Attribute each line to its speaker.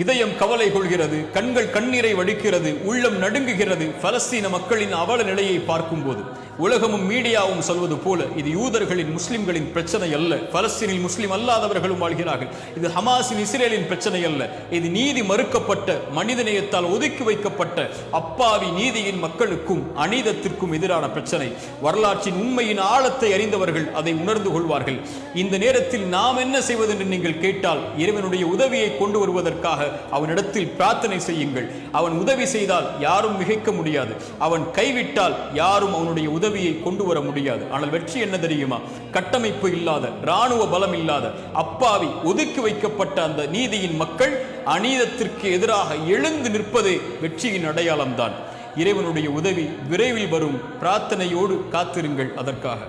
Speaker 1: இதயம் கவலை கொள்கிறது, கண்கள் கண்ணீரை வடிக்கிறது, உள்ளம் நடுங்குகிறது. பலஸ்தீன மக்களின் அவல நிலையை பார்க்கும்போது உலகமும் மீடியாவும் சொல்வது போல இது யூதர்களின் முஸ்லிம்களின் பிரச்சனை அல்ல, பலஸ்தீனில் முஸ்லிம் அல்லாதவர்களும் வாழ்கிறார்கள். இது ஹமாஸின் இஸ்ரேலின் பிரச்சனை அல்ல, இது நீதி மறுக்கப்பட்ட, மனிதநேயத்தால் ஒதுக்கி வைக்கப்பட்ட அப்பாவி நீதியின் மக்களுக்கும் அநீதத்திற்கும் எதிரான பிரச்சனை. வரலாற்றின் உண்மையின் ஆழத்தை அறிந்தவர்கள் அதை உணர்ந்து கொள்வார்கள். இந்த நேரத்தில் நாம் என்ன செய்வது என்று நீங்கள் கேட்டால், இறைவனுடைய உதவியை கொண்டு வருவதற்காக அவனிடத்தில் பிரார்த்தனை செய்யுங்கள். அவன் உதவி செய்தால் யாரும் மிகைக்க முடியாது, அவன் கைவிட்டால் யாரும் அவனுடைய உதவியை கொண்டு வர முடியாது. ஆனால் வெற்றி என்ன தெரியுமா? கட்டமைப்பு இல்லாத, இராணுவ பலம் இல்லாத, அப்பாவி ஒதுக்கி வைக்கப்பட்ட அந்த நீதியின் மக்கள் அநீதத்திற்கு எதிராக எழுந்து நிற்பதே வெற்றியின் அடையாளம்தான். இறைவனுடைய உதவி விரைவில் வரும். பிரார்த்தனையோடு காத்திருங்கள் அதற்காக.